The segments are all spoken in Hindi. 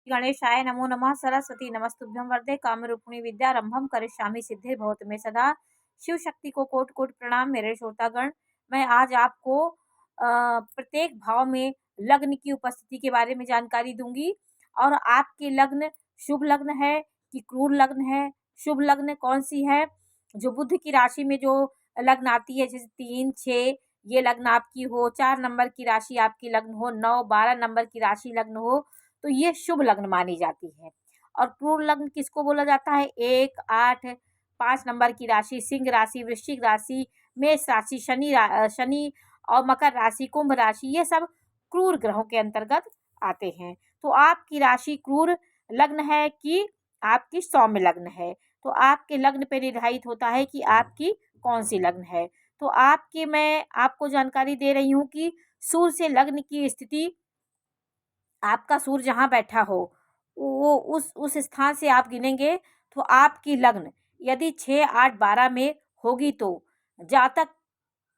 श्री गणेशाय नमो नमः। सरस्वती नमस्तुभ्यं वरदे कामरूपिणी विद्यारंभम करिष्यामि सिद्धिर्भवतु मे सदा। शिव शक्ति को कोटि कोटि प्रणाम। मेरे श्रोतागण, मैं आज आपको प्रत्येक भाव में लग्न की उपस्थिति के बारे में जानकारी दूंगी। और आपके लग्न शुभ लग्न है कि क्रूर लग्न है, शुभ लग्न कौन सी है। जो बुध की राशि में जो लग्न आती है, जैसे 3, 6 ये लग्न आपकी हो, 4 नंबर की राशि आपकी लग्न हो, 9, 12 नंबर की राशि लग्न हो, तो ये शुभ लग्न मानी जाती है। और क्रूर लग्न किसको बोला जाता है? 1, 8, 5 नंबर की राशि, सिंह राशि, वृश्चिक राशि, मेष राशि, शनि और मकर राशि, कुंभ राशि, ये सब क्रूर ग्रहों के अंतर्गत आते हैं। तो आपकी राशि क्रूर लग्न है कि आपकी सौम्य लग्न है, तो आपके लग्न पे निर्धारित होता है कि आपकी कौन सी लग्न है। तो मैं आपको जानकारी दे रही हूँ कि सूर्य से लग्न की स्थिति, आपका सूर्य जहाँ बैठा हो वो उस स्थान से आप गिनेंगे तो आपकी लग्न यदि 6, 8, 12 में होगी तो जातक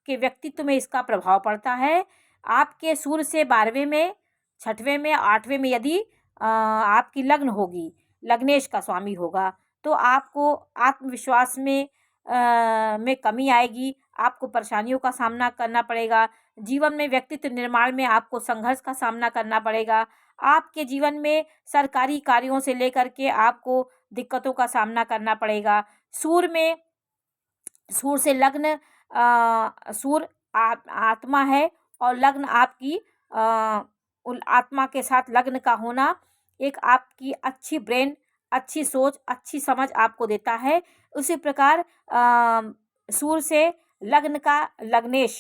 के व्यक्तित्व में इसका प्रभाव पड़ता है। आपके सूर्य से 12वें में, 6वें में, 8वें में यदि आपकी लग्न होगी, लग्नेश का स्वामी होगा, तो आपको आत्मविश्वास में कमी आएगी, आपको परेशानियों का सामना करना पड़ेगा। जीवन में व्यक्तित्व निर्माण में आपको संघर्ष का सामना करना पड़ेगा। आपके जीवन में सरकारी कार्यों से लेकर के आपको दिक्कतों का सामना करना पड़ेगा। सूर्य से लग्न, सूर्य आत्मा है और लग्न आपकी आत्मा के साथ लग्न का होना एक आपकी अच्छी ब्रेन, अच्छी सोच, अच्छी समझ आपको देता है। उसी प्रकार सूर्य से लग्न का लग्नेश,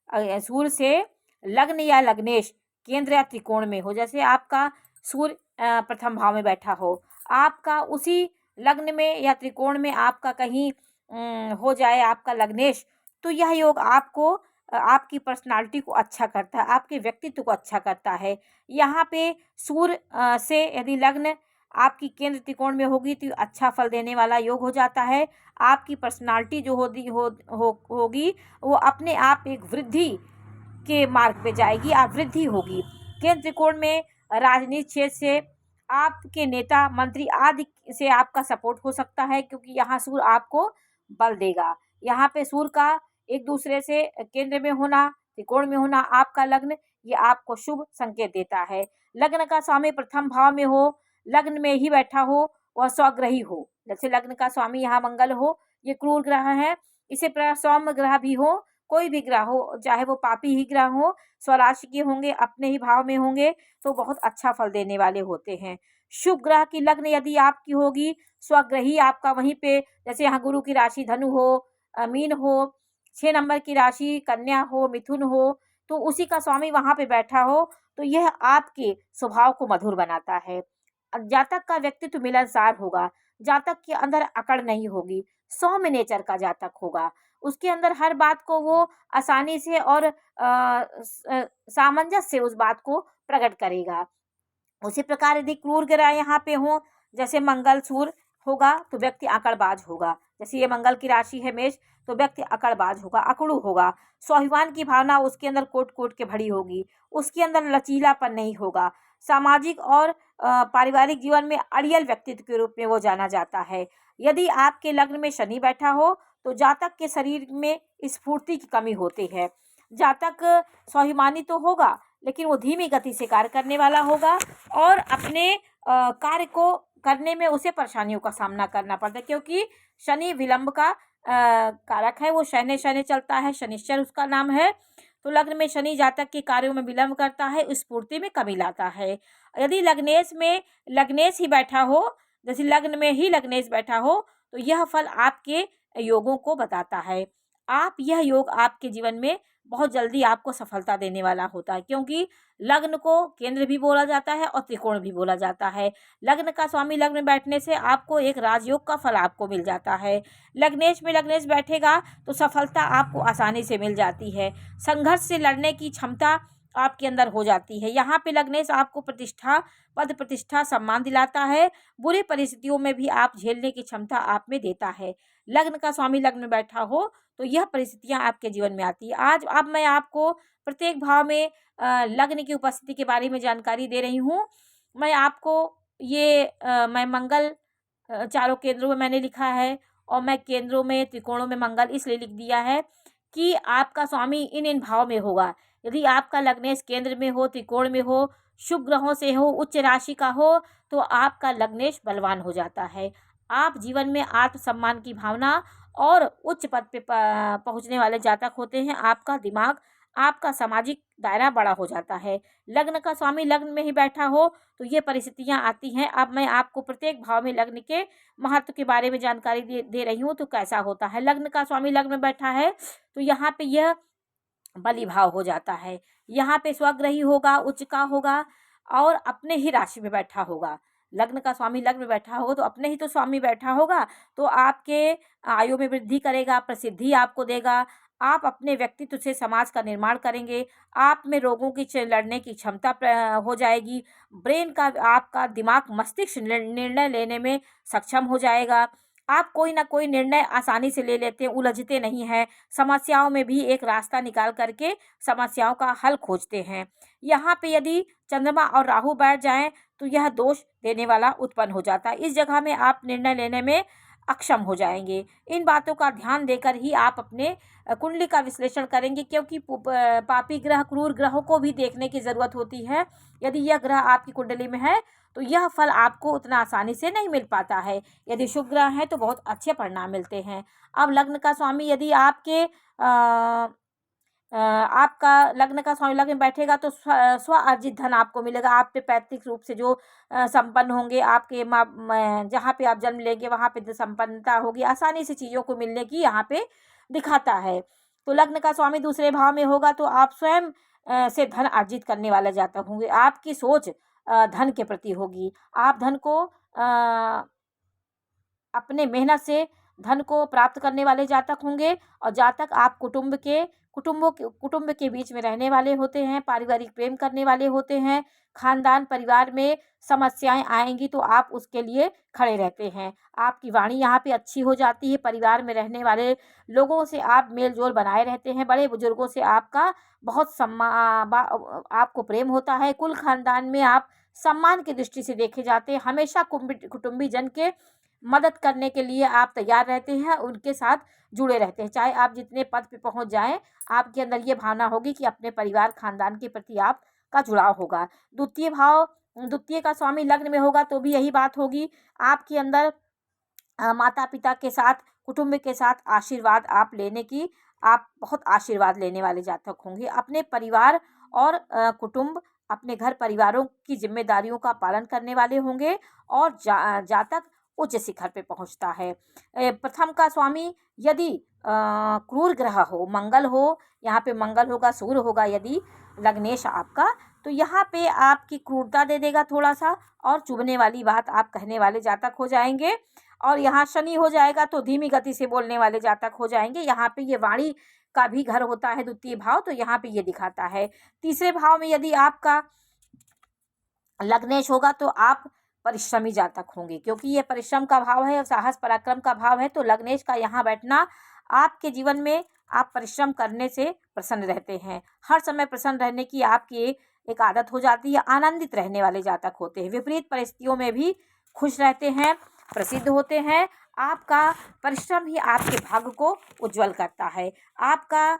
सूर्य से लग्न या लग्नेश केंद्र या त्रिकोण में हो, जैसे आपका सूर्य प्रथम भाव में बैठा हो, आपका उसी लग्न में या त्रिकोण में आपका कहीं हो जाए आपका लग्नेश, तो यह योग आपको आपकी पर्सनालिटी को अच्छा करता है, आपके व्यक्तित्व को अच्छा करता है। यहाँ पे सूर्य से यदि लग्न आपकी केंद्र त्रिकोण में होगी तो अच्छा फल देने वाला योग हो जाता है। आपकी पर्सनालिटी जो होगी वो अपने आप एक वृद्धि के मार्ग पे जाएगी, आप वृद्धि होगी। केंद्र त्रिकोण में राजनीति क्षेत्र से आपके नेता, मंत्री आदि से आपका सपोर्ट हो सकता है, क्योंकि यहाँ सूर्य आपको बल देगा। यहाँ पे सूर्य का एक दूसरे से केंद्र में होना, त्रिकोण में होना, आपका लग्न, ये आपको शुभ संकेत देता है। लग्न का स्वामी प्रथम भाव में हो, लग्न में ही बैठा हो, वह स्वग्रही हो, जैसे लग्न का स्वामी यहाँ मंगल हो, ये क्रूर ग्रह है। इसी प्रकार सौम्य ग्रह भी हो, कोई भी ग्रह हो, चाहे वो पापी ही ग्रह हो, स्वराशि के होंगे, अपने ही भाव में होंगे, तो बहुत अच्छा फल देने वाले होते हैं। शुभ ग्रह की लग्न यदि आपकी होगी, स्वग्रही आपका वहीं पे, जैसे यहाँ गुरु की राशि धनु हो, मीन हो, 6 नंबर की राशि कन्या हो, मिथुन हो, तो उसी का स्वामी वहाँ पे बैठा हो, तो यह आपके स्वभाव को मधुर बनाता है। जातक का व्यक्तित्व मिलनसार होगा, जातक के अंदर अकड़ नहीं होगी, सौम्य नेचर का जातक होगा, उसके अंदर हर बात को वो आसानी से और सामंजस्य से उस बात को प्रकट करेगा। उसी प्रकार यदि क्रूर ग्रह यहाँ पे हो, जैसे मंगल सूर्य होगा, तो व्यक्ति अकड़बाज होगा। जैसे ये मंगल की राशि है मेष, तो व्यक्ति अकड़बाज होगा, अकड़ू होगा। स्वाभिमान की भावना उसके अंदर कोट कोट के भरी होगी, उसके अंदर लचीलापन नहीं होगा। सामाजिक और पारिवारिक जीवन में अड़ियल व्यक्तित्व के रूप में वो जाना जाता है। यदि आपके लग्न में शनि बैठा हो, तो जातक के शरीर में स्फूर्ति की कमी होती है। जातक स्वाभिमानी तो होगा, लेकिन वो धीमी गति से कार्य करने वाला होगा और अपने कार्य को करने में उसे परेशानियों का सामना करना पड़ता है, क्योंकि शनि विलंब का कारक है, वो शनि शनि चलता है, शनिश्चर उसका नाम है। तो लग्न में शनि जातक के कार्यों में विलंब करता है, स्फूर्ति में कमी लाता है। यदि लग्नेश में लग्नेश ही बैठा हो, जैसे लग्न में ही लग्नेश बैठा हो, तो यह फल आपके योगों को बताता है। यह योग आपके जीवन में बहुत जल्दी आपको सफलता देने वाला होता है, क्योंकि लग्न को केंद्र भी बोला जाता है और त्रिकोण भी बोला जाता है। लग्न का स्वामी लग्न में बैठने से आपको एक राजयोग का फल आपको मिल जाता है। लग्नेश में लग्नेश बैठेगा तो सफलता आपको आसानी से मिल जाती है। संघर्ष से लड़ने की क्षमता आपके अंदर हो जाती है। यहाँ पे लग्नेश आपको प्रतिष्ठा, पद प्रतिष्ठा, सम्मान दिलाता है। बुरी परिस्थितियों में भी आप झेलने की क्षमता आप में देता है। लग्न का स्वामी लग्न में बैठा हो तो यह परिस्थितियां आपके जीवन में आती है। अब मैं आपको प्रत्येक भाव में लग्न की उपस्थिति के बारे में जानकारी दे रही हूँ। मैं आपको ये मैं मंगल चारों केंद्रों में मैंने लिखा है, और मैं केंद्रों में त्रिकोणों में मंगल इसलिए लिख दिया है कि आपका स्वामी इन भाव में होगा। यदि आपका लग्नेश केंद्र में हो, त्रिकोण में हो, शुभ ग्रहों से हो, उच्च राशि का हो, तो आपका लग्नेश बलवान हो जाता है। आप जीवन में आत्मसम्मान की भावना और उच्च पद पे पहुँचने वाले जातक होते हैं। आपका दिमाग, आपका सामाजिक दायरा बड़ा हो जाता है। लग्न का स्वामी लग्न में ही बैठा हो तो ये परिस्थितियाँ आती हैं। अब मैं आपको प्रत्येक भाव में लग्न के महत्व के बारे में जानकारी दे रही हूँ, तो कैसा होता है। लग्न का स्वामी लग्न में बैठा है तो यहाँ पे यह बलि भाव हो जाता है। यहाँ पे स्वग्रही होगा, उच्च का होगा और अपने ही राशि में बैठा होगा। लग्न का स्वामी लग्न में बैठा होगा तो अपने ही तो स्वामी बैठा होगा, तो आपके आयु में वृद्धि करेगा, प्रसिद्धि आपको देगा। आप अपने व्यक्तित्व से समाज का निर्माण करेंगे। आप में रोगों की लड़ने की क्षमता हो जाएगी। ब्रेन का, आपका दिमाग, मस्तिष्क निर्णय लेने में सक्षम हो जाएगा। आप कोई ना कोई निर्णय आसानी से ले लेते हैं, उलझते नहीं हैं। समस्याओं में भी एक रास्ता निकाल करके समस्याओं का हल खोजते हैं। यहाँ पे यदि चंद्रमा और राहु बैठ जाएं तो यह दोष देने वाला उत्पन्न हो जाता है। इस जगह में आप निर्णय लेने में अक्षम हो जाएंगे। इन बातों का ध्यान देकर ही आप अपने कुंडली का विश्लेषण करेंगे, क्योंकि पापी ग्रह, क्रूर ग्रहों को भी देखने की ज़रूरत होती है। यदि यह ग्रह आपकी कुंडली में है तो यह फल आपको उतना आसानी से नहीं मिल पाता है। यदि शुभ ग्रह है तो बहुत अच्छे परिणाम मिलते हैं। अब लग्न का स्वामी यदि आपके आपका लग्न का स्वामी लग्न में बैठेगा तो स्व अर्जित धन आपको मिलेगा। आप पे पैतृक रूप से जो संपन्न होंगे, आपके जहाँ पे आप जन्म लेंगे वहाँ पे संपन्नता होगी, आसानी से चीज़ों को मिलने की यहाँ पे दिखाता है। तो लग्न का स्वामी दूसरे भाव में होगा तो आप स्वयं से धन अर्जित करने वाले जातक होंगे। आपकी सोच धन के प्रति होगी। आप धन को अपने मेहनत से धन को प्राप्त करने वाले जातक होंगे। और जातक आप कुटुंब के बीच में रहने वाले होते हैं, पारिवारिक प्रेम करने वाले होते हैं। खानदान परिवार में समस्याएं आएंगी तो आप उसके लिए खड़े रहते हैं। आपकी वाणी यहाँ पे अच्छी हो जाती है। परिवार में रहने वाले लोगों से आप मेल जोल बनाए रहते हैं। बड़े बुजुर्गों से आपका बहुत आपको प्रेम होता है। कुल खानदान में आप सम्मान की दृष्टि से देखे जाते हैं। हमेशा कुटुंबी जन के मदद करने के लिए आप तैयार रहते हैं, उनके साथ जुड़े रहते हैं। चाहे आप जितने पद पे पहुंच जाएं, आपके अंदर ये भावना होगी कि अपने परिवार खानदान के प्रति आपका जुड़ाव होगा। द्वितीय का स्वामी लग्न में होगा तो भी यही बात होगी। आपके अंदर माता पिता के साथ, कुटुंब के साथ आशीर्वाद आप लेने की, आप बहुत आशीर्वाद लेने वाले जातक होंगे। अपने परिवार और कुटुंब, अपने घर परिवारों की जिम्मेदारियों का पालन करने वाले होंगे। और जातक उच्च शिखर पे पहुंचता है। प्रथम का स्वामी यदि क्रूर ग्रह हो, मंगल हो, यहाँ पे मंगल होगा, सूर्य होगा यदि लग्नेश आपका, तो यहाँ पे आपकी क्रूरता दे देगा थोड़ा सा, और चुभने वाली बात आप कहने वाले जातक हो जाएंगे। और यहाँ शनि हो जाएगा तो धीमी गति से बोलने वाले जातक हो जाएंगे। यहाँ पे ये वाणी का भी घर होता है द्वितीय भाव, तो यहाँ पे ये दिखाता है। तीसरे भाव में यदि आपका लग्नेश होगा तो आप परिश्रमी जातक होंगे, क्योंकि ये परिश्रम का भाव है और साहस पराक्रम का भाव है। तो लग्नेश का यहाँ बैठना आपके जीवन में, आप परिश्रम करने से प्रसन्न रहते हैं। हर समय प्रसन्न रहने की आपकी एक आदत हो जाती है। आनंदित रहने वाले जातक होते हैं। विपरीत परिस्थितियों में भी खुश रहते हैं, प्रसिद्ध होते हैं। आपका परिश्रम ही आपके भाग्य को उज्जवल करता है। आपका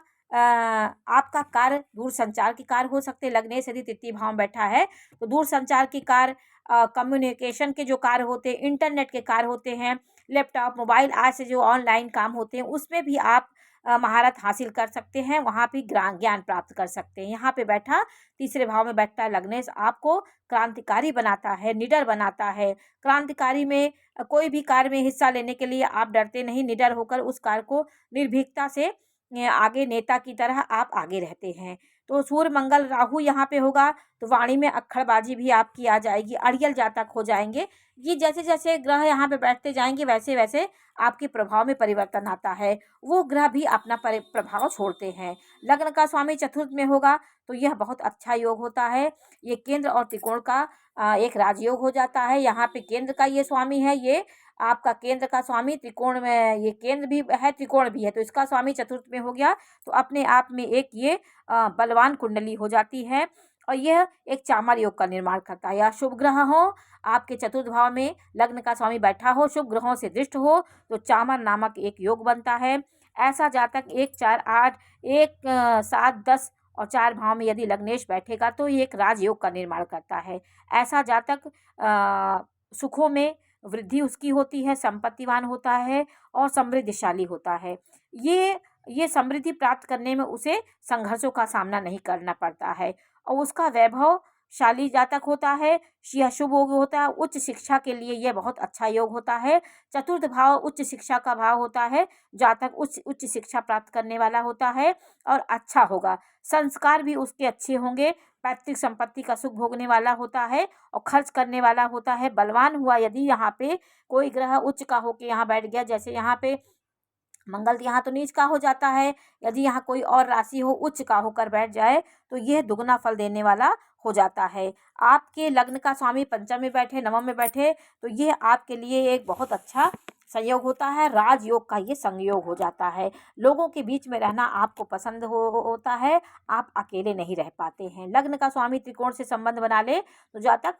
कार्य दूरसंचार के कार्य हो सकते हैं। लग्नेश यदि तृतीय भाव में बैठा है तो दूरसंचार के कार्य, कम्युनिकेशन के जो कार्य होते हैं, इंटरनेट के कार्य होते हैं, लैपटॉप, मोबाइल आज से जो ऑनलाइन काम होते हैं, उसमें भी आप महारत हासिल कर सकते हैं। वहाँ भी ज्ञान प्राप्त कर सकते हैं। यहाँ पे बैठा, तीसरे भाव में बैठता है लग्नेश, आपको क्रांतिकारी बनाता है, निडर बनाता है। क्रांतिकारी में कोई भी कार्य में हिस्सा लेने के लिए आप डरते नहीं, निडर होकर उस कार्य को निर्भीकता से आगे नेता की तरह आप आगे रहते हैं। तो सूर्य मंगल राहु यहाँ पे होगा तो वाणी में अक्खड़बाजी भी आपकी आ जाएगी, अड़ियल जातक हो जाएंगे। ये जैसे जैसे ग्रह यहाँ पे बैठते जाएंगे वैसे वैसे आपके प्रभाव में परिवर्तन आता है। वो ग्रह भी अपना प्रभाव छोड़ते हैं। लग्न का स्वामी चतुर्थ में होगा तो यह बहुत अच्छा योग होता है। ये केंद्र और त्रिकोण का एक राजयोग हो जाता है। यहाँ पे केंद्र का ये स्वामी है, ये आपका केंद्र का स्वामी त्रिकोण में, ये केंद्र भी है त्रिकोण भी है, तो इसका स्वामी चतुर्थ में हो गया तो अपने आप में एक ये बलवान कुंडली हो जाती है। और यह एक चामर योग का निर्माण करता है। या शुभ ग्रह हो आपके चतुर्थ भाव में, लग्न का स्वामी बैठा हो, शुभ ग्रहों से दृष्ट हो, तो चामर नामक एक योग बनता है। ऐसा जातक 1, 4, 8, 1, 7, 10 और 4 भाव में यदि लग्नेश बैठेगा तो ये एक राजयोग का निर्माण करता है। ऐसा जातक सुखों में वृद्धि उसकी होती है, संपत्तिवान होता है और समृद्धशाली होता है। ये समृद्धि प्राप्त करने में उसे संघर्षों का सामना नहीं करना पड़ता है और उसका वैभवशाली जातक होता है। यह शुभ योग होता है। उच्च शिक्षा के लिए यह बहुत अच्छा योग होता है। चतुर्थ भाव उच्च शिक्षा का भाव होता है। जातक उच्च शिक्षा प्राप्त करने वाला होता है और अच्छा होगा। संस्कार भी उसके अच्छे होंगे। पैतृक संपत्ति का सुख भोगने वाला होता है और खर्च करने वाला होता है। बलवान हुआ यदि यहाँ पे कोई ग्रह उच्च का होके यहाँ बैठ गया, जैसे यहाँ पे मंगल यहाँ तो नीच का हो जाता है, यदि यहाँ कोई और राशि हो उच्च का होकर बैठ जाए तो यह दुगना फल देने वाला हो जाता है। आपके लग्न का स्वामी पंचम में बैठे, नवम में बैठे तो यह आपके लिए एक बहुत अच्छा संयोग होता है। राजयोग का ये संयोग हो जाता है। लोगों के बीच में रहना आपको पसंद होता है, आप अकेले नहीं रह पाते हैं। लग्न का स्वामी त्रिकोण से संबंध बना ले तो जातक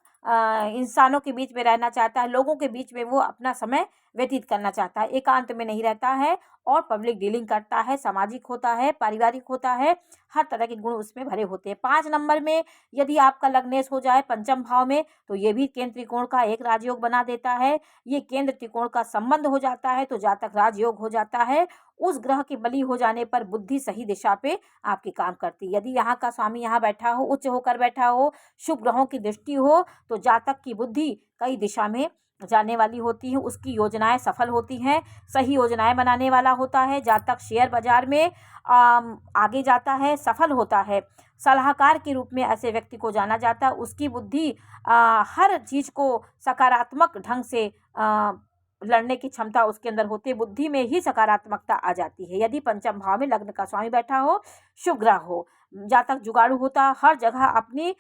इंसानों के बीच में रहना चाहता है, लोगों के बीच में वो अपना समय व्यतीत करना चाहता है, एकांत में नहीं रहता है और पब्लिक डीलिंग करता है, सामाजिक होता है, पारिवारिक होता है, हर तरह के गुण उसमें भरे होते हैं। 5 नंबर में यदि आपका लग्नेश हो जाए पंचम भाव में तो ये भी केंद्र त्रिकोण का एक राजयोग बना देता है। ये केंद्र त्रिकोण का संबंध हो जाता है तो जातक राजयोग हो जाता है। उस ग्रह के बली हो जाने पर बुद्धि सही दिशा पे आपके काम करती है। यदि यहाँ का स्वामी यहाँ बैठा हो, उच्च होकर बैठा हो, शुभ ग्रहों की दृष्टि हो तो जातक की बुद्धि कई दिशा में जाने वाली होती है, उसकी योजनाएं सफल होती हैं, सही योजनाएं बनाने वाला होता है। जातक शेयर बाजार में आगे जाता है, सफल होता है। सलाहकार के रूप में ऐसे व्यक्ति को जाना जाता है। उसकी बुद्धि हर चीज़ को सकारात्मक ढंग से लड़ने की क्षमता उसके अंदर होती है। बुद्धि में ही सकारात्मकता आ जाती है। यदि पंचम भाव में लग्न का स्वामी बैठा हो, शुभ ग्रह हो, जातक जुगाड़ू होता, हर जगह अपनी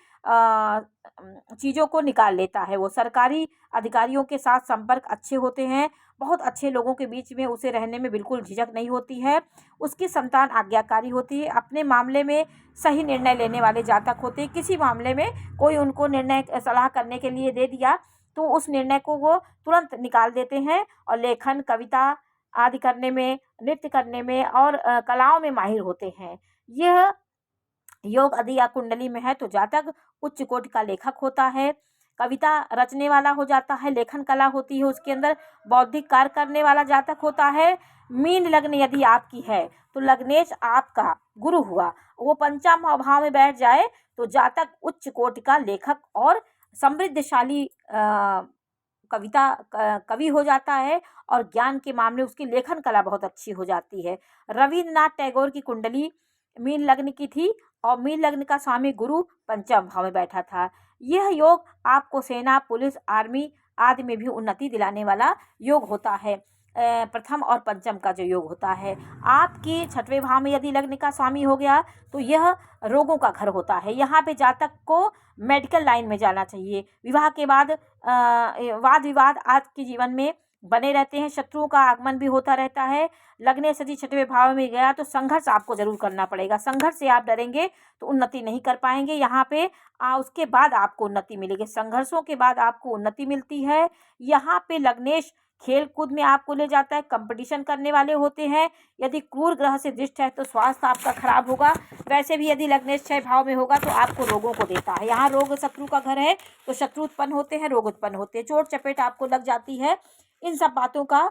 चीज़ों को निकाल लेता है। वो सरकारी अधिकारियों के साथ संपर्क अच्छे होते हैं, बहुत अच्छे लोगों के बीच में उसे रहने में बिल्कुल झिझक नहीं होती है। उसकी संतान आज्ञाकारी होती है, अपने मामले में सही निर्णय लेने वाले जातक होते हैं। किसी मामले में कोई उनको निर्णय सलाह करने के लिए दे दिया तो उस निर्णय को वो तुरंत निकाल देते हैं और लेखन, कविता आदि करने में, नृत्य करने में और कलाओं में माहिर होते हैं। यह योग यदि या कुंडली में है तो जातक उच्च कोटि का लेखक होता है, कविता रचने वाला हो जाता है, लेखन कला होती है उसके अंदर, बौद्धिक कार्य करने वाला जातक होता है। मीन लग्न यदि आपकी है तो लग्नेश आपका गुरु हुआ, वो पंचम भाव में बैठ जाए तो जातक उच्च कोटि का लेखक और समृद्धशाली कवि हो जाता है और ज्ञान के मामले उसकी लेखन कला बहुत अच्छी हो जाती है। रविन्द्रनाथ टैगोर की कुंडली मीन लग्न की थी और मीन लग्न का स्वामी गुरु पंचम भाव में बैठा था। यह योग आपको सेना, पुलिस, आर्मी आदि में भी उन्नति दिलाने वाला योग होता है। प्रथम और पंचम का जो योग होता है, आपकी छठवें भाव में यदि लग्न का स्वामी हो गया तो यह रोगों का घर होता है। यहाँ पे जातक को मेडिकल लाइन में जाना चाहिए। विवाह के बाद वाद विवाद आपके जीवन में बने रहते हैं, शत्रुओं का आगमन भी होता रहता है। लग्न यदि छठवें भाव में गया तो संघर्ष आपको जरूर करना पड़ेगा। संघर्ष से आप डरेंगे तो उन्नति नहीं कर पाएंगे। यहाँ पे उसके बाद आपको उन्नति मिलेगी, संघर्षों के बाद आपको उन्नति मिलती है। यहाँ पे लग्नेश खेल कूद में आपको ले जाता है, कंपटीशन करने वाले होते हैं। यदि क्रूर ग्रह से दृष्ट है तो स्वास्थ्य आपका खराब होगा। वैसे भी यदि लग्नेश 6 भाव में होगा तो आपको रोगों को देता है। यहाँ रोग शत्रु का घर है तो शत्रु उत्पन्न होते हैं, रोग उत्पन्न होते हैं, चोट चपेट आपको लग जाती है। इन सब बातों का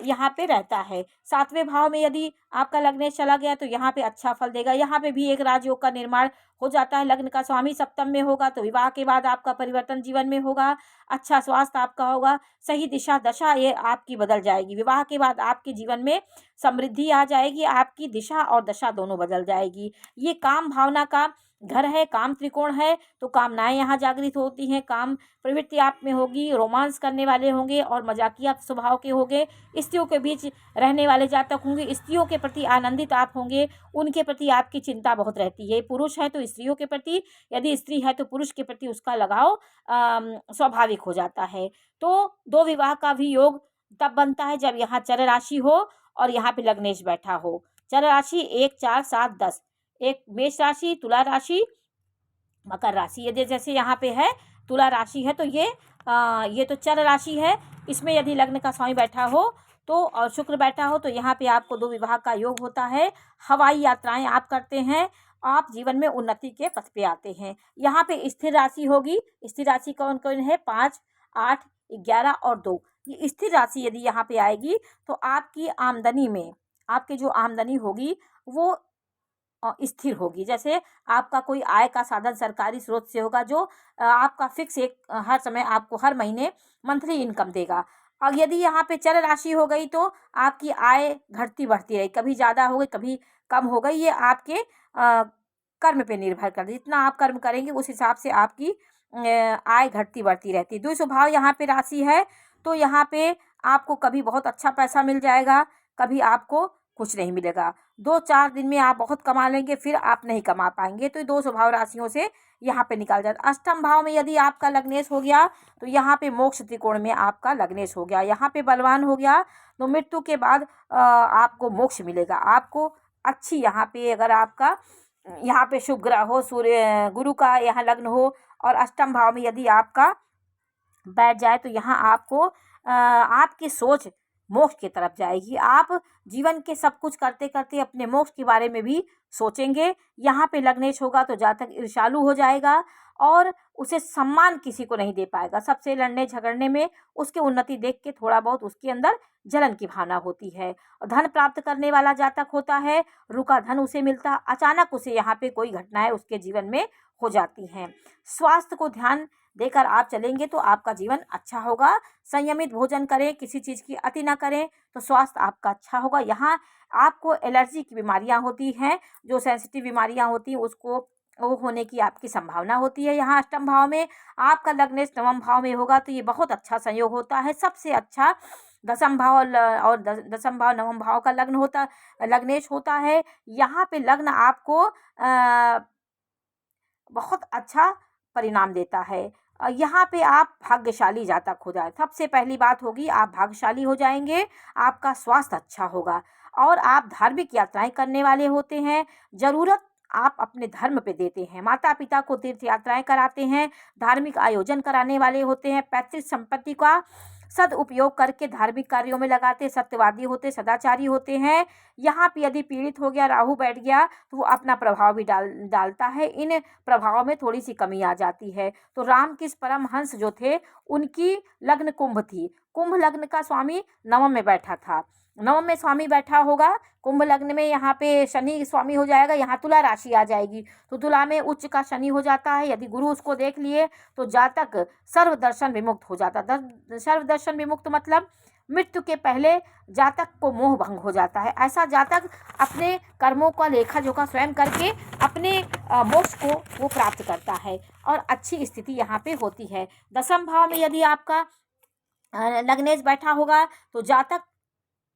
यहाँ पे रहता है। 7वें भाव में यदि आपका लग्नेश चला गया तो यहाँ पे अच्छा फल देगा। यहाँ पे भी एक राजयोग का निर्माण हो जाता है। लग्न का स्वामी सप्तम में होगा तो विवाह के बाद आपका परिवर्तन जीवन में होगा, अच्छा स्वास्थ्य आपका होगा, सही दिशा दशा ये आपकी बदल जाएगी। विवाह के बाद आपके जीवन में समृद्धि आ जाएगी, आपकी दिशा और दशा दोनों बदल जाएगी। ये काम भावना का घर है, काम त्रिकोण है तो कामनाएं यहाँ जागृत होती हैं, काम प्रवृत्ति आप में होगी, रोमांस करने वाले होंगे और मजाकिया स्वभाव के होंगे। स्त्रियों के बीच रहने वाले जातक होंगे, स्त्रियों के प्रति आनंदित आप होंगे, उनके प्रति आपकी चिंता बहुत रहती है। पुरुष है तो स्त्रियों के प्रति, यदि स्त्री है तो पुरुष के प्रति उसका लगाव स्वाभाविक हो जाता है। तो 2 विवाह का भी योग तब बनता है जब यहाँ चर राशि हो और यहाँ पे लग्नेश बैठा हो। चर राशि 1, 4, 7, 10, एक मेष राशि, तुला राशि, मकर राशि यदि जैसे यहाँ पे है तुला राशि है तो ये तो चर राशि है। इसमें यदि लग्न का स्वामी बैठा हो तो और शुक्र बैठा हो तो यहाँ पे आपको 2 विवाह का योग होता है। हवाई यात्राएं आप करते हैं, आप जीवन में उन्नति के पथ पे आते हैं। यहाँ पे स्थिर राशि होगी। स्थिर राशि कौन कौन है? 5, 8, 11 और 2। ये स्थिर राशि यदि यहाँ पे आएगी तो आपकी आमदनी में आपकी जो आमदनी होगी वो स्थिर होगी। जैसे आपका कोई आय का साधन सरकारी स्रोत से होगा जो आपका फिक्स एक हर समय आपको हर महीने मंथली इनकम देगा। और यदि यहाँ पे चर राशि हो गई तो आपकी आय घटती बढ़ती रही, कभी ज़्यादा हो गई कभी कम हो गई। ये आपके कर्म पे निर्भर कर, जितना आप कर्म करेंगे उस हिसाब से आपकी आय घटती बढ़ती रहती है। द्विज स्वभाव यहाँ पे राशि है तो यहाँ पे आपको कभी बहुत अच्छा पैसा मिल जाएगा, कभी आपको कुछ नहीं मिलेगा। 2-4 दिन में आप बहुत कमा लेंगे, फिर आप नहीं कमा पाएंगे। तो ये 2 स्वभाव राशियों से यहाँ पे निकाल जाता है। अष्टम भाव में यदि आपका लग्नेश हो गया तो यहाँ पे मोक्ष त्रिकोण में आपका लग्नेश हो गया। यहाँ पे बलवान हो गया तो मृत्यु के बाद आपको मोक्ष मिलेगा। आपको अच्छी यहाँ पे अगर आपका यहाँ पे शुभ ग्रह हो, सूर्य गुरु का यहाँ लग्न हो और अष्टम भाव में यदि आपका बैठ जाए तो यहाँ आपको आपकी सोच मोक्ष की तरफ जाएगी। आप जीवन के सब कुछ करते करते अपने मोक्ष के बारे में भी सोचेंगे। यहाँ पे लग्नेश होगा तो जातक ईर्ष्यालु हो जाएगा और उसे सम्मान किसी को नहीं दे पाएगा। सबसे लड़ने झगड़ने में उसकी उन्नति देख के थोड़ा बहुत उसके अंदर जलन की भावना होती है। धन प्राप्त करने वाला जातक होता है, रुका धन उसे मिलता, अचानक उसे यहाँ पे कोई घटनाएं उसके जीवन में हो जाती हैं। स्वास्थ्य को ध्यान देकर आप चलेंगे तो आपका जीवन अच्छा होगा। संयमित भोजन करें, किसी चीज़ की अति ना करें तो स्वास्थ्य आपका अच्छा होगा। यहाँ आपको एलर्जी की बीमारियां होती हैं, जो सेंसिटिव बीमारियां होती हैं उसको वो होने की आपकी संभावना होती है। यहाँ अष्टम भाव में आपका लग्नेश नवम भाव में होगा तो ये बहुत अच्छा संयोग होता है। सबसे अच्छा दसम भाव और दसम भाव नवम भाव का लग्नेश होता है। यहाँ पे लग्न आपको बहुत अच्छा परिणाम देता है। यहाँ पे आप भाग्यशाली जातक हो जाए। सबसे पहली बात होगी आप भाग्यशाली हो जाएंगे, आपका स्वास्थ्य अच्छा होगा और आप धार्मिक यात्राएं करने वाले होते हैं। ज़रूरत आप अपने धर्म पे देते हैं, माता पिता को तीर्थ यात्राएं कराते हैं, धार्मिक आयोजन कराने वाले होते हैं, पैतृक संपत्ति का सदउपयोग करके धार्मिक कार्यों में लगाते, सत्यवादी होते, सदाचारी होते हैं। यहाँ पे यदि पीड़ित हो गया, राहु बैठ गया तो वो अपना प्रभाव भी डालता है। इन प्रभाव में थोड़ी सी कमी आ जाती है। तो रामकृष्ण परमहंस जो थे उनकी लग्न कुंभ थी। कुंभ लग्न का स्वामी नवम में बैठा था। नवम में स्वामी बैठा होगा, कुंभ लग्न में यहाँ पे शनि स्वामी हो जाएगा, यहाँ तुला राशि आ जाएगी तो तुला में उच्च का शनि हो जाता है। यदि गुरु उसको देख लिए तो जातक सर्वदर्शन विमुक्त हो जाता। सर्वदर्शन विमुक्त मतलब मृत्यु के पहले जातक को मोह भंग हो जाता है। ऐसा जातक अपने कर्मों का लेखा जोखा स्वयं करके अपने मोक्ष को वो प्राप्त करता है और अच्छी स्थिति यहाँ पे होती है। दसम भाव में यदि आपका लग्नेश बैठा होगा तो जातक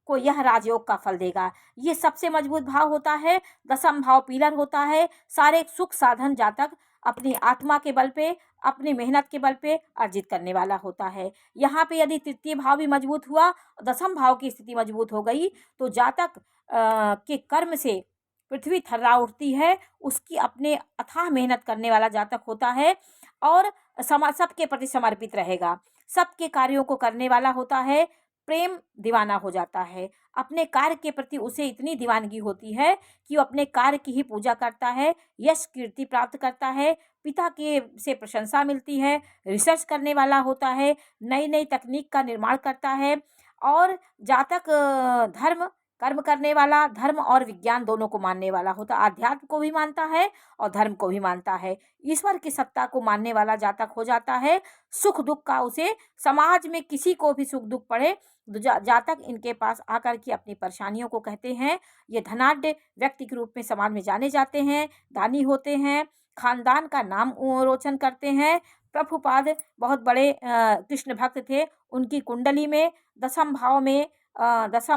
को यह राजयोग का फल देगा। ये सबसे मजबूत भाव होता है। दसम भाव पीलर होता है। सारे सुख साधन जातक अपनी आत्मा के बल पे, अपनी मेहनत के बल पे अर्जित करने वाला होता है। यहाँ पे यदि तृतीय भाव भी मजबूत हुआ, दसम भाव की स्थिति मजबूत हो गई तो जातक के कर्म से पृथ्वी थर्रा उठती है। उसकी अपने अथाह मेहनत करने वाला जातक होता है और सबके प्रति समर्पित रहेगा, सबके कार्यों को करने वाला होता है। प्रेम दीवाना हो जाता है। अपने कार्य के प्रति उसे इतनी दीवानगी होती है कि वो अपने कार्य की ही पूजा करता है, यश कीर्ति प्राप्त करता है, पिता के से प्रशंसा मिलती है, रिसर्च करने वाला होता है, नई नई तकनीक का निर्माण करता है और जातक धर्म कर्म करने वाला, धर्म और विज्ञान दोनों को मानने वाला होता है। आध्यात्म को भी मानता है और धर्म को भी मानता है। ईश्वर की सत्ता को मानने वाला जातक हो जाता है। सुख दुख का उसे समाज में किसी को भी सुख दुख पड़े तो जातक इनके पास आकर के अपनी परेशानियों को कहते हैं। ये धनाढ्य व्यक्ति के रूप में समाज में जाने जाते हैं, दानी होते हैं, खानदान का नाम रोशन करते हैं। प्रभुपाद बहुत बड़े कृष्ण भक्त थे। उनकी कुंडली में दसम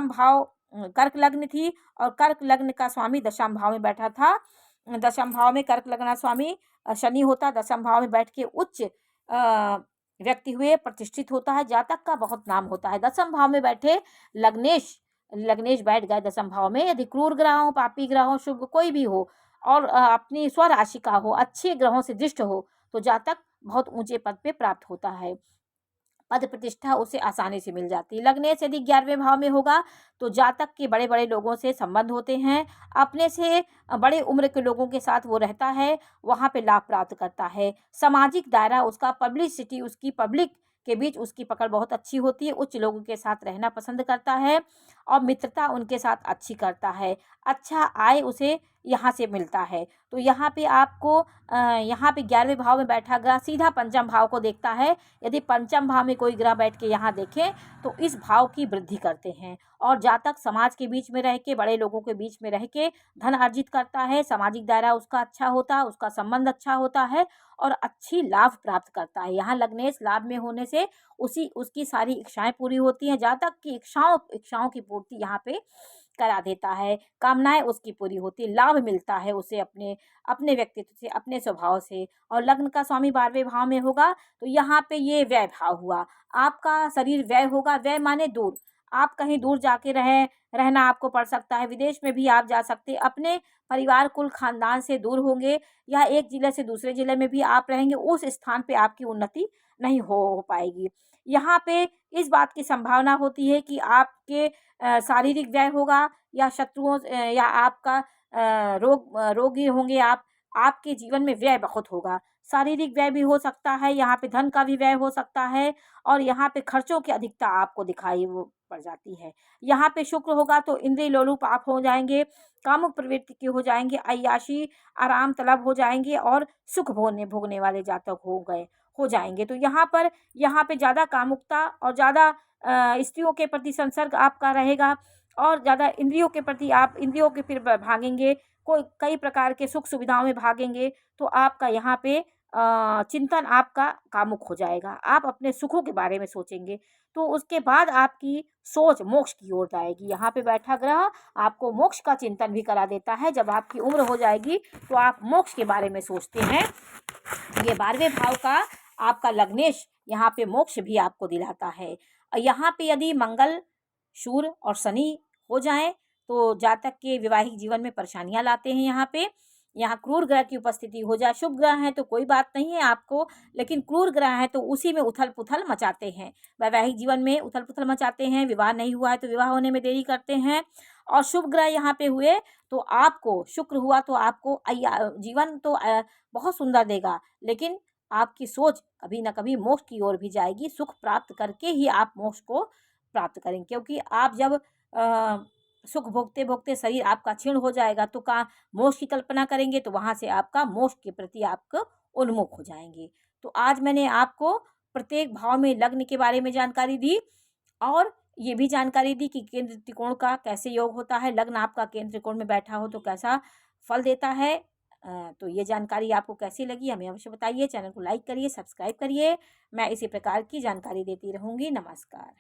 भाव कर्क लग्न थी और कर्क लग्न का स्वामी दशम भाव में बैठा था। दशम भाव में कर्क लग्न स्वामी शनि होता, दशम भाव में बैठ के उच्च व्यक्ति हुए, प्रतिष्ठित होता है, जातक का बहुत नाम होता है। दसम भाव में बैठे लग्नेश बैठ गए दसम भाव में। यदि क्रूर ग्रह हो, पापी ग्रह हो, शुभ कोई भी हो, और अपनी स्वराशि का हो, अच्छे ग्रहों से दृष्ट हो, तो जातक बहुत ऊँचे पद पे प्राप्त होता है। पद प्रतिष्ठा उसे आसानी से मिल जाती है। लग्नेश यदि 11वें भाव में होगा तो जातक के बड़े-बड़े लोगों से संबंध होते हैं। अपने से बड़े उम्र के लोगों के साथ वो रहता है, वहाँ पे लाभ प्राप्त करता है। सामाजिक दायरा उसका, पब्लिसिटी उसकी, पब्लिक के बीच उसकी पकड़ बहुत अच्छी होती है। उच्च लोगों के साथ रहना पसंद करता है और मित्रता उनके साथ अच्छी करता है। अच्छा आय उसे यहाँ से मिलता है। तो यहाँ पे आपको यहाँ पे 11वें भाव में बैठा ग्रह सीधा पंचम भाव को देखता है। यदि पंचम भाव में कोई ग्रह बैठ के यहाँ देखें तो इस भाव की वृद्धि करते हैं और जातक समाज के बीच में रह के, बड़े लोगों के बीच में रह के धन अर्जित करता है। सामाजिक दायरा उसका अच्छा होता है, उसका संबंध अच्छा होता है और अच्छी लाभ प्राप्त करता है। यहाँ लग्नेश लाभ में होने से उसकी सारी इच्छाएं पूरी होती हैं। जातक की इच्छाओं की पूर्ति यहाँ पे करा देता है। कामनाएं उसकी पूरी होती है, लाभ मिलता है उसे अपने अपने व्यक्तित्व से, अपने स्वभाव से। और लग्न का स्वामी 12वें भाव में होगा तो यहाँ पे ये व्यय भाव हुआ। आपका शरीर व्यय होगा, व्यय माने दूर। आप कहीं दूर जाके रहना आपको पड़ सकता है, विदेश में भी आप जा सकते हैं। अपने परिवार, कुल खानदान से दूर होंगे या एक जिले से दूसरे जिले में भी आप रहेंगे, उस स्थान पे आपकी उन्नति नहीं हो पाएगी। यहाँ पे इस बात की संभावना होती है कि आपके शारीरिक व्यय होगा या शत्रुओं या आपका रोगी होंगे आप, आपके जीवन में व्यय बहुत होगा। शारीरिक व्यय भी हो सकता है, यहाँ पे धन का भी व्यय हो सकता है और यहाँ पे खर्चों की अधिकता आपको दिखाई वो पड़ जाती है। यहाँ पे शुक्र होगा तो इंद्रिय लोलुप आप हो जाएँगे, कामुक प्रवृत्ति के हो जाएँगे, अय्याशी, आराम तलब हो जाएँगे और सुख भोगने वाले जातक हो जाएँगे। तो यहाँ पे ज़्यादा कामुकता और ज़्यादा स्त्रियों के प्रति संसर्ग आपका रहेगा और ज़्यादा इंद्रियों के प्रति आप इंद्रियों के फिर भागेंगे, कई प्रकार के सुख सुविधाओं में भागेंगे तो आपका यहाँ पे चिंतन आपका कामुक हो जाएगा। आप अपने सुखों के बारे में सोचेंगे तो उसके बाद आपकी सोच मोक्ष की ओर जाएगी। यहाँ पे बैठा ग्रह आपको मोक्ष का चिंतन भी करा देता है। जब आपकी उम्र हो जाएगी तो आप मोक्ष के बारे में सोचते हैं। ये 12वें भाव का आपका लग्नेश यहाँ पे मोक्ष भी आपको दिलाता है। यहाँ पे यदि मंगल, सूर्य और शनि हो जाएं तो जातक के वैवाहिक जीवन में परेशानियां लाते हैं। यहाँ क्रूर ग्रह की उपस्थिति हो जाए, शुभ ग्रह है तो कोई बात नहीं है आपको, लेकिन क्रूर ग्रह है तो उसी में उथल पुथल मचाते हैं। वैवाहिक जीवन में उथल पुथल मचाते हैं, विवाह नहीं हुआ है तो विवाह होने में देरी करते हैं। और शुभ ग्रह यहाँ पे हुए तो आपको, शुक्र हुआ तो आपको जीवन तो बहुत सुंदर देगा, लेकिन आपकी सोच कभी ना कभी मोक्ष की ओर भी जाएगी। सुख प्राप्त करके ही आप मोक्ष को प्राप्त करेंगे, क्योंकि आप जब सुख भोगते भोगते शरीर आपका क्षीण हो जाएगा तो मोक्ष की कल्पना करेंगे तो वहाँ से आपका मोक्ष के प्रति आप उन्मुख हो जाएंगे। तो आज मैंने आपको प्रत्येक भाव में लग्न के बारे में जानकारी दी और ये भी जानकारी दी कि केंद्र त्रिकोण का कैसे योग होता है। लग्न आपका केंद्र त्रिकोण में बैठा हो तो कैसा फल देता है। तो ये जानकारी आपको कैसी लगी हमें अवश्य बताइए। चैनल को लाइक करिए, सब्सक्राइब करिए। मैं इसी प्रकार की जानकारी देती रहूँगी। नमस्कार।